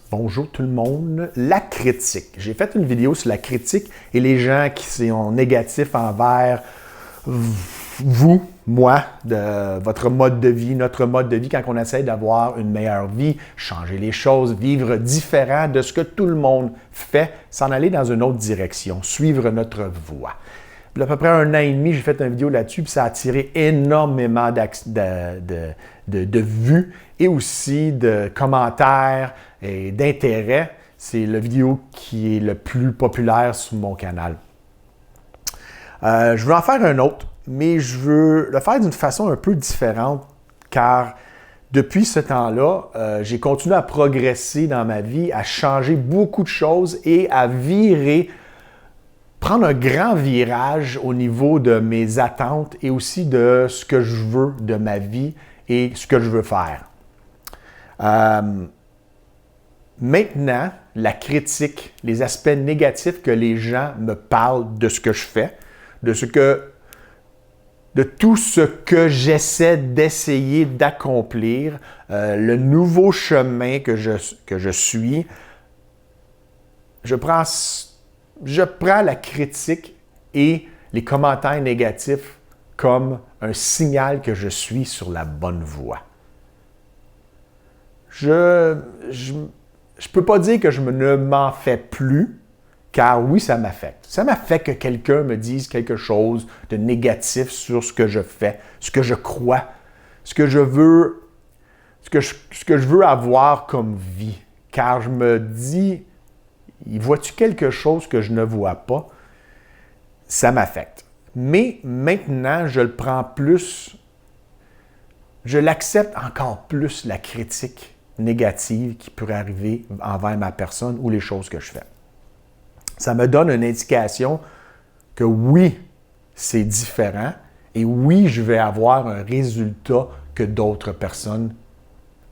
Bonjour tout le monde. La critique. J'ai fait une vidéo sur la critique et les gens qui sont négatifs envers vous, moi, de votre mode de vie, notre mode de vie quand on essaie d'avoir une meilleure vie, changer les choses, vivre différent de ce que tout le monde fait, s'en aller dans une autre direction, suivre notre voie. Il y a à peu près 1 an et demi, j'ai fait une vidéo là-dessus, puis ça a attiré énormément de vues et aussi de commentaires et d'intérêt. C'est la vidéo qui est le plus populaire sur mon canal. Je veux en faire un autre, mais je veux le faire d'une façon un peu différente, car depuis ce temps-là, j'ai continué à progresser dans ma vie, à changer beaucoup de choses et à prendre un grand virage au niveau de mes attentes et aussi de ce que je veux de ma vie et ce que je veux faire. Maintenant, la critique, les aspects négatifs que les gens me parlent de ce que je fais, de tout ce que j'essaie d'essayer d'accomplir, le nouveau chemin que je suis, je prends la critique et les commentaires négatifs comme un signal que je suis sur la bonne voie. Je peux pas dire que je ne m'en fais plus, car oui, ça m'affecte. Ça m'affecte que quelqu'un me dise quelque chose de négatif sur ce que je fais, ce que je crois, ce que je veux avoir comme vie. Car je me dis, vois-tu quelque chose que je ne vois pas? Ça m'affecte. Mais maintenant, je le prends plus, je l'accepte encore plus, la critique négative qui pourrait arriver envers ma personne ou les choses que je fais. Ça me donne une indication que oui, c'est différent et oui, je vais avoir un résultat que d'autres personnes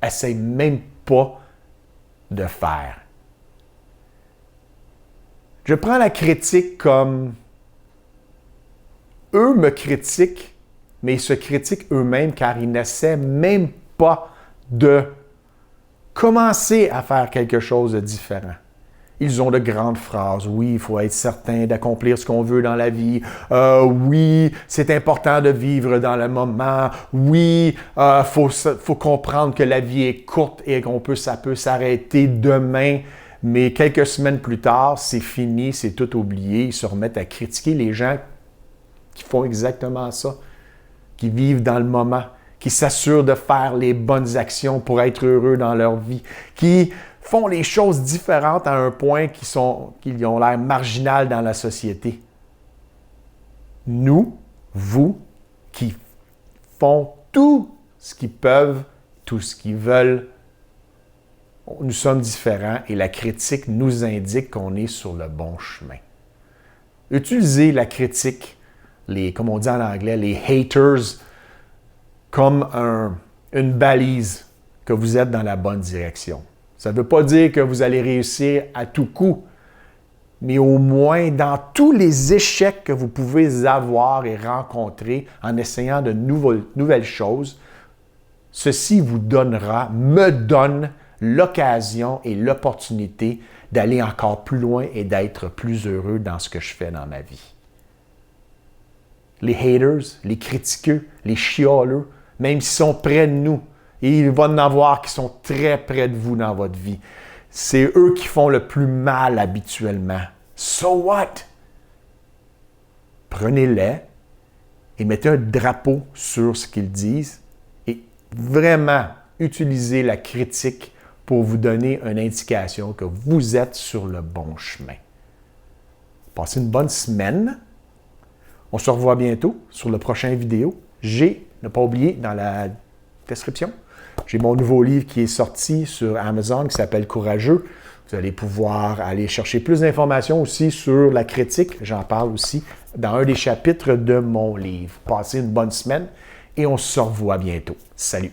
n'essayent même pas de faire. Je prends la critique comme eux me critiquent, mais ils se critiquent eux-mêmes car ils n'essaient même pas de commencer à faire quelque chose de différent. Ils ont de grandes phrases. Oui, il faut être certain d'accomplir ce qu'on veut dans la vie. Oui, c'est important de vivre dans le moment. Oui, faut comprendre que la vie est courte et ça peut s'arrêter demain. Mais quelques semaines plus tard, c'est fini, c'est tout oublié. Ils se remettent à critiquer les gens qui font exactement ça, qui vivent dans le moment, qui s'assurent de faire les bonnes actions pour être heureux dans leur vie, qui font les choses différentes à un point qu'ils ont l'air marginal dans la société. Nous, vous, qui font tout ce qu'ils peuvent, tout ce qu'ils veulent, nous sommes différents et la critique nous indique qu'on est sur le bon chemin. Utilisez la critique, comme on dit en anglais, les haters, comme une balise que vous êtes dans la bonne direction. Ça ne veut pas dire que vous allez réussir à tout coup, mais au moins dans tous les échecs que vous pouvez avoir et rencontrer en essayant de nouvelles choses, ceci me donne l'occasion et l'opportunité d'aller encore plus loin et d'être plus heureux dans ce que je fais dans ma vie. Les haters, les critiqueux, les chialeux, même s'ils sont près de nous, et il va en avoir qui sont très près de vous dans votre vie. C'est eux qui font le plus mal habituellement. So what? Prenez-les et mettez un drapeau sur ce qu'ils disent et vraiment utilisez la critique pour vous donner une indication que vous êtes sur le bon chemin. Passez une bonne semaine. On se revoit bientôt sur la prochaine vidéo. Ne pas oublier dans la description, j'ai mon nouveau livre qui est sorti sur Amazon qui s'appelle Courageux. Vous allez pouvoir aller chercher plus d'informations aussi sur la critique. J'en parle aussi dans un des chapitres de mon livre. Passez une bonne semaine et on se revoit bientôt. Salut!